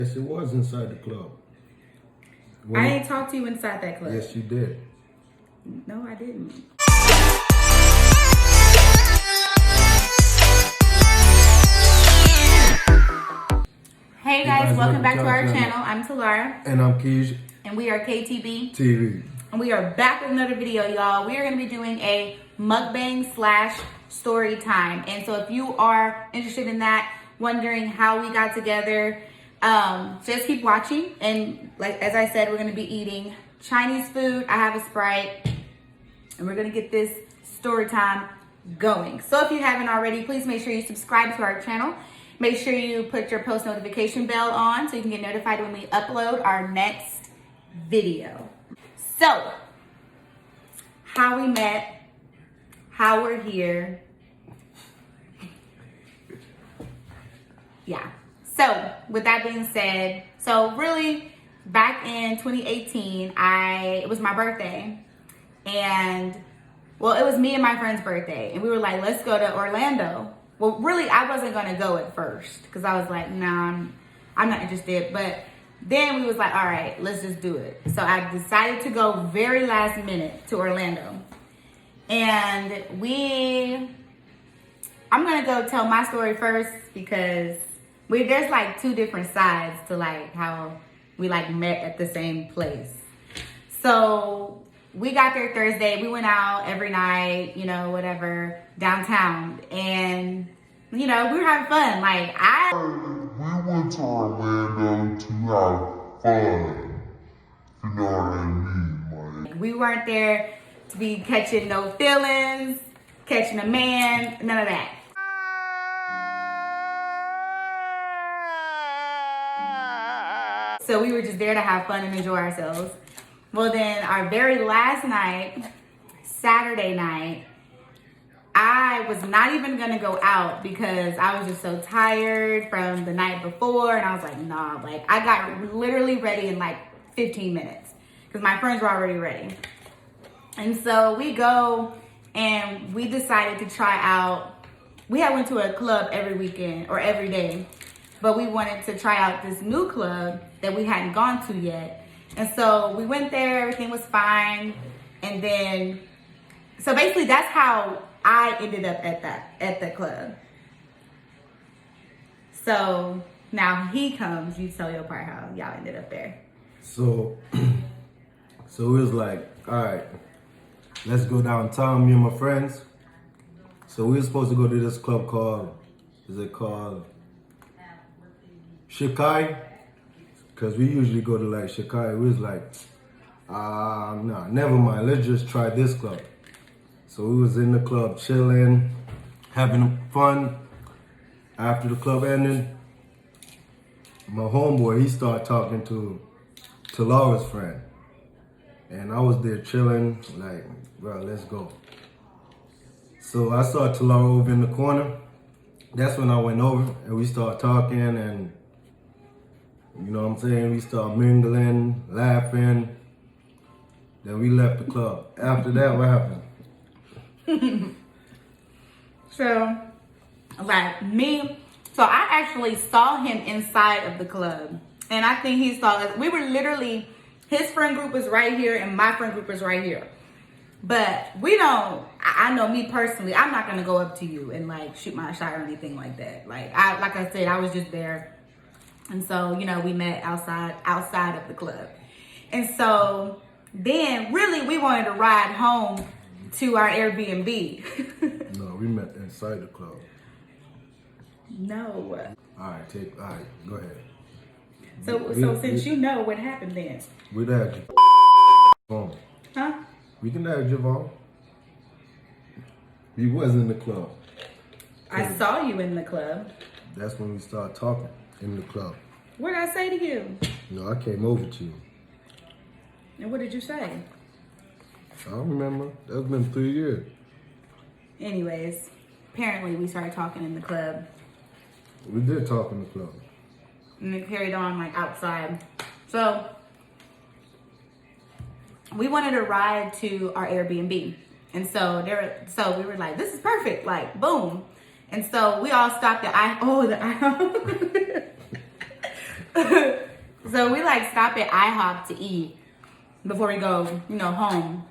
Yes, it was inside the club. I ain't talked to you inside that club. Yes, you did. No, I didn't. Hey guys, welcome back to our channel. I'm Talara. And I'm Keish. And we are KTB TV. And we are back with another video, y'all. We are going to be doing a mukbang slash story time. And so if you are interested in that, wondering how we got together, just keep watching. And like as I said, we're going to be eating Chinese food. I have a Sprite. And we're going to get this story time going. So if you haven't already, please make sure you subscribe to our channel. Make sure you put your post notification bell on so you can get notified when we upload our next video. So, how we met, how we're here. Yeah. So, with that being said, so really back in 2018, it was my birthday. And, well, it was me and my friend's birthday. And we were like, let's go to Orlando. Well, really, I wasn't going to go at first because I was like, nah, I'm not interested. But then we was like, all right, let's just do it. So I decided to go very last minute to Orlando. And I'm going to go tell my story first because there's like two different sides to like how we like met at the same place. So we got there Thursday. We went out every night, you know, whatever, downtown. And, you know, we were having fun. Like, We went to Orlando to have fun. You know what I mean? Like, we weren't there to be catching no feelings, catching a man, none of that. So we were just there to have fun and enjoy ourselves. Well, then our very last night, Saturday night, I was not even gonna go out because I was just so tired from the night before. And I was like, nah, like I got literally ready in like 15 minutes because my friends were already ready. And so we go and we decided to try out. We had went to a club every weekend or every day, but we wanted to try out this new club that we hadn't gone to yet. And so we went there, everything was fine. And then, so basically that's how I ended up at the club. So now he comes, you tell your part how y'all ended up there. So it was like, all right, let's go downtown, me and my friends. So we were supposed to go to this club called Shikai? Because we usually go to like Shikai. We was like, nah, never mind. Let's just try this club. So we was in the club chilling, having fun. After the club ended, my homeboy, he started talking to Laura's friend. And I was there chilling, like, bro, let's go. So I saw Talara over in the corner. That's when I went over and we started talking and, you know what I'm saying? We started mingling, laughing. Then we left the club. After that, what happened? So, like me, so I actually saw him inside of the club. And I think he saw us. We were literally, his friend group was right here and my friend group was right here. But I know me personally, I'm not going to go up to you and like shoot my shot or anything like that. Like I said, I was just there. And so, you know, we met outside of the club. And so then really we wanted to ride home to our Airbnb. No, we met inside the club. No. All right, go ahead. So since you know what happened then. We'd have your phone. Huh? We can have Javon. We was in the club. I saw you in the club. That's when we started talking in the club. What did I say to you? No, I came over to you. And what did you say? I don't remember. That's been 3 years. Anyways, apparently we started talking in the club. We did talk in the club. And it carried on like outside. So we wanted to ride to our Airbnb. And so we were like, this is perfect, like boom. And so we all stopped at the So we like stop at IHOP to eat before we go, you know, home.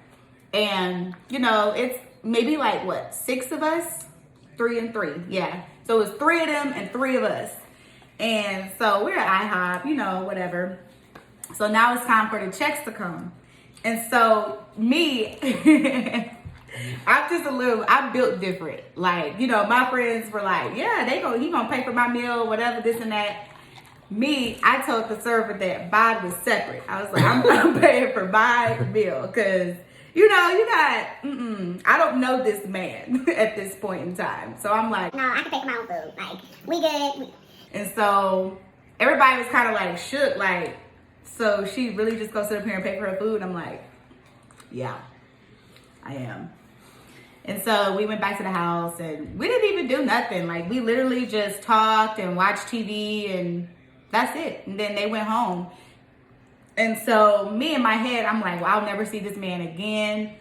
And, you know, it's maybe like what, 6 of us? 3 and 3, yeah. So it was 3 of them and 3 of us. And so we're at IHOP, you know, whatever. So now it's time for the checks to come. And so me, I'm built different. Like, you know, my friends were like, yeah, he gonna pay for my meal, whatever, this and that. Me, I told the server that mine was separate. I was like, I'm paying for my meal because, you know, I don't know this man at this point in time. So I'm like, No, I can pay for my own food. Like, we good. And so everybody was kind of like shook, like, so she really just go sit up here and pay for her food? I'm like, yeah, I am. And so we went back to the house and we didn't even do nothing. Like, we literally just talked and watched TV and that's it. And then they went home. And so me in my head, I'm like, well, I'll never see this man again.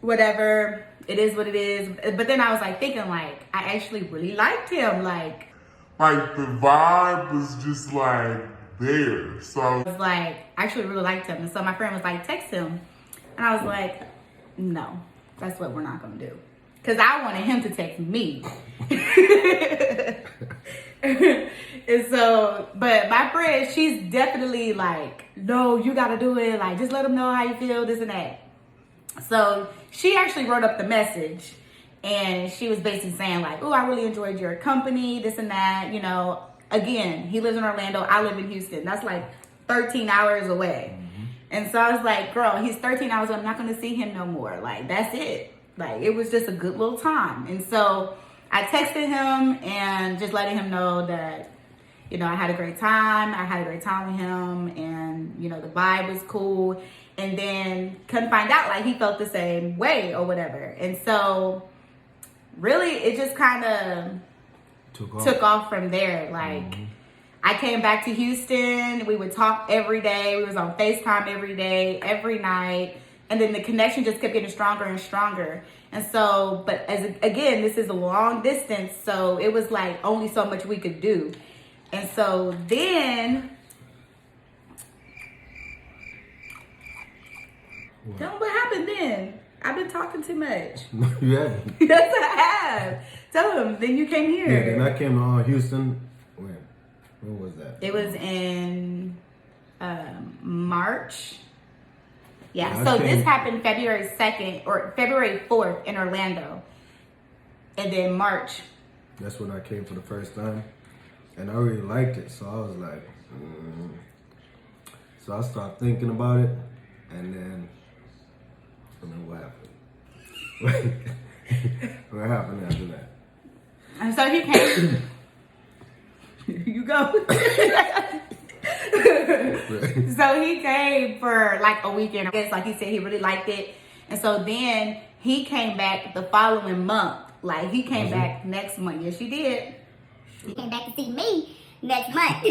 Whatever. It is what it is. But then I was like thinking, like, I actually really liked him. Like the vibe was just like there. So I was like, I actually really liked him. And so my friend was like, text him. And I was like, no, that's what we're not going to do. Because I wanted him to text me. And so, but my friend, she's definitely like, no, you got to do it. Like, just let him know how you feel, this and that. So she actually wrote up the message. And she was basically saying like, oh, I really enjoyed your company, this and that. You know, again, he lives in Orlando. I live in Houston. That's like 13 hours away. Mm-hmm. And so I was like, girl, he's 13 hours away. I'm not going to see him no more. Like, that's it. Like, it was just a good little time. And so I texted him and just letting him know that, you know, I had a great time. I had a great time with him. And, you know, the vibe was cool. And then couldn't find out, like, he felt the same way or whatever. And so really, it just kind of took off from there. Like, I came back to Houston. We would talk every day. We was on FaceTime every day, every night. And then the connection just kept getting stronger and stronger. And so, but again, this is a long distance. So it was like only so much we could do. And so then, tell me what happened then. I've been talking too much. No, you haven't. Yes, I have. Tell him. Then you came here. Yeah, then I came to Houston. When was that? It was in March. Yeah, Yeah, so this happened February 2nd or February 4th in Orlando. And then March. That's when I came for the first time. And I really liked it. So I was like, So I started thinking about it. And then what happened? What happened after that? And so he came. You go. So he came for like a weekend. I guess, like he said, he really liked it. And so then he came back the following month. Like, he came back next month. Yes, she did. He came back to see me next month.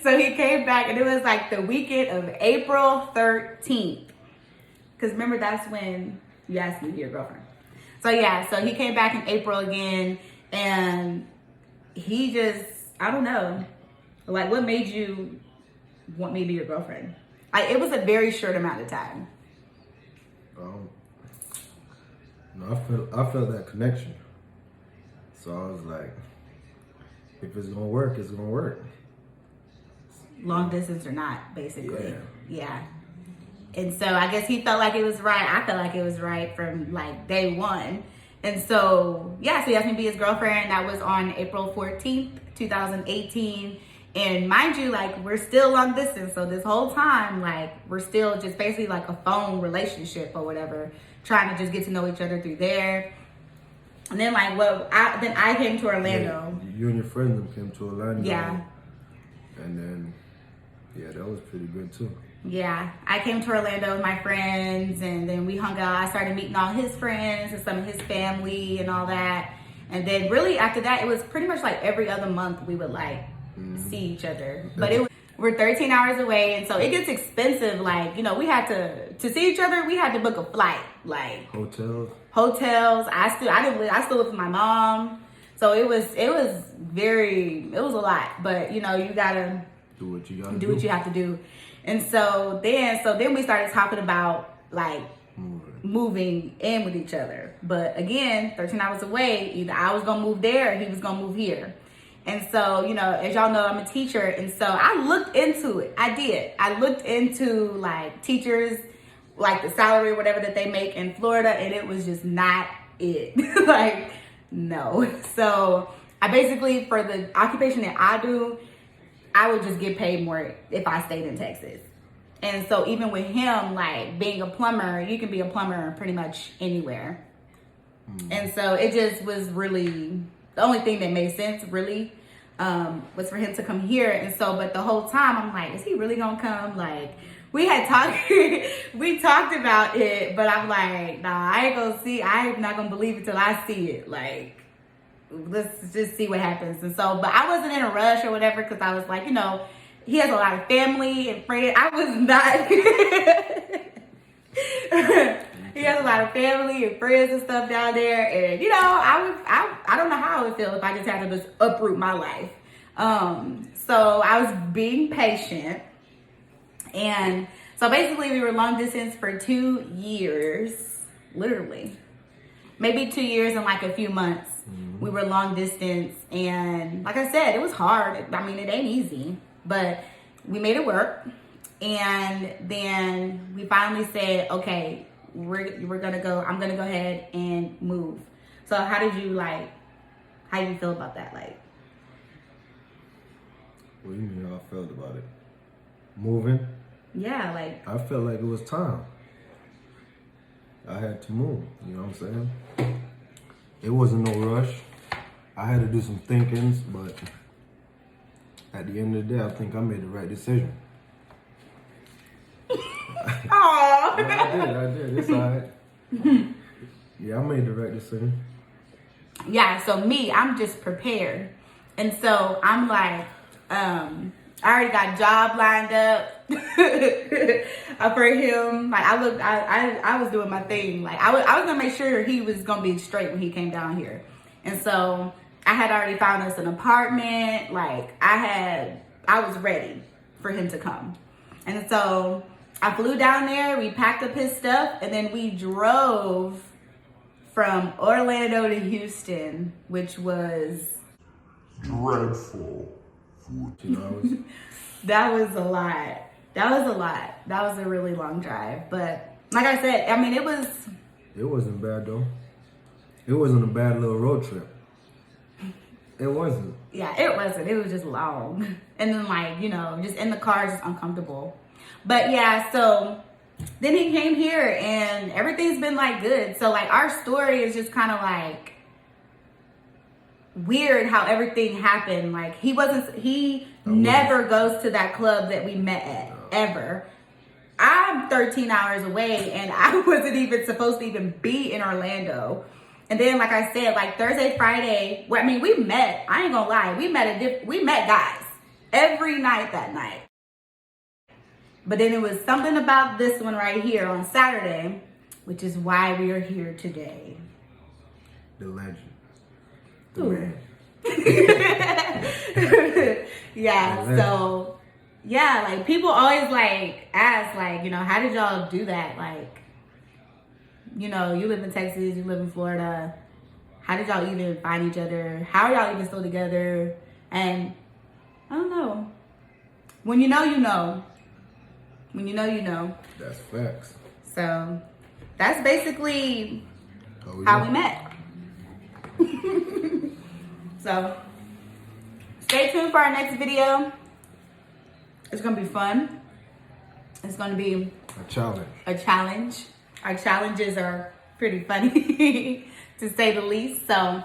So he came back, and it was like the weekend of April 13th. Because remember, that's when you asked me to be your girlfriend. So yeah, so he came back in April again, and he just, I don't know. Like, what made you want me to be your girlfriend? Like, it was a very short amount of time. No, I felt that connection. So I was like, if it's gonna work, it's gonna work. Long distance or not, basically. Yeah. And so I guess he felt like it was right. I felt like it was right from like day one. And so, yeah, so he asked me to be his girlfriend. That was on April 14th, 2018. And mind you, like, we're still long distance. So this whole time, like, we're still just basically like a phone relationship or whatever, trying to just get to know each other through there. And then, like, I came to Orlando. Yeah, you and your friend came to Orlando. Yeah. And then, yeah, that was pretty good too. Yeah, I came to Orlando with my friends, and then we hung out. I started meeting all his friends and some of his family and all that. And then really after that, it was pretty much like every other month we would like see each other. But we're 13 hours away, and so it gets expensive. Like, you know, we had to see each other. We had to book a flight, like hotels. I still live with my mom. So it was a lot, but you know, you gotta Do what you gotta do what you have to do. And so then we started talking about like moving in with each other. But again, 13 hours away, either I was gonna move there or he was gonna move here. And so, you know, as y'all know, I'm a teacher, and so I looked into it. I looked into like teachers, like the salary or whatever that they make in Florida, and it was just not it. Like, no. So I basically, for the occupation that I do, I would just get paid more if I stayed in Texas. And so even with him, like being a plumber, you can be a plumber pretty much anywhere. And so it just was really, the only thing that made sense really was for him to come here. And so, but the whole time I'm like, is he really gonna come? Like, we talked about it, but I'm like, nah, I'm not gonna believe it till I see it. Like, let's just see what happens. And so, but I wasn't in a rush or whatever, because I was like, you know, he has a lot of family and friends. I was not. He has a lot of family and friends and stuff down there, and you know, I don't know how I would feel if I just had to just uproot my life. So I was being patient, and so basically we were long distance for 2 years, literally, maybe 2 years and like a few months. We were long distance, and like I said, it was hard. I mean, it ain't easy, but we made it work. And then we finally said, okay, we're gonna go. I'm gonna go ahead and move. So how do you feel about that? Like, What do you mean how I felt about it? Moving? yeah, like, I felt like it was time. I had to move, you know what I'm saying? It wasn't no rush. I had to do some thinkings, but at the end of the day, I think I made the right decision. aww. I did. It's all right. Yeah, I made the right decision. Yeah, so me, I'm just prepared. And so I'm like, I already got a job lined up for him. Like, I was doing my thing. Like, I was gonna make sure he was gonna be straight when he came down here. And so I had already found us an apartment. Like, I was ready for him to come. And so I flew down there, we packed up his stuff, and then we drove from Orlando to Houston, which was dreadful. 14 hours. that was a lot. That was a really long drive. But like I said, I mean, it wasn't bad though. It wasn't a bad little road trip. It wasn't. Yeah, it wasn't. It was just long. And then, like, you know, just in the car, just uncomfortable. But yeah, so then he came here and everything's been like good. So like our story is just kind of like weird how everything happened. Like he never goes to that club that we met at, ever. I'm 13 hours away and I wasn't even supposed to even be in Orlando. And then, like I said, like Thursday, Friday, well, I mean, we met, I ain't gonna lie, we met guys every night that night. But then it was something about this one right here on Saturday, which is why we are here today. The legend. The Ooh. man. Yeah, so, yeah, like people always like ask, like, you know, how did y'all do that? Like, you know, you live in Texas, you live in Florida. How did y'all even find each other? How are y'all even still together? And I don't know. When you know, you know. When you know, you know. That's facts. So that's basically how we met. So stay tuned for our next video. It's gonna be fun. It's gonna be a challenge. Our challenges are pretty funny to say the least. So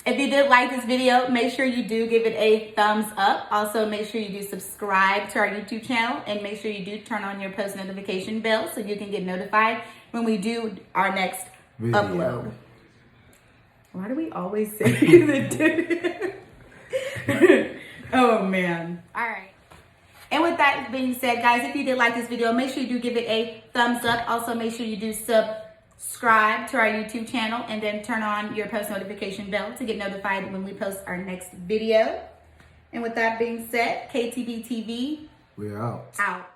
if you did like this video, make sure you do give it a thumbs up. Also, make sure you do subscribe to our YouTube channel and make sure you do turn on your post notification bell so you can get notified when we do our next video. upload. Why do we always say that? Oh, man. All right. And with that being said, guys, if you did like this video, make sure you do give it a thumbs up. Also, make sure you do subscribe to our YouTube channel, and then turn on your post notification bell to get notified when we post our next video. And with that being said, KTV TV We're out. out.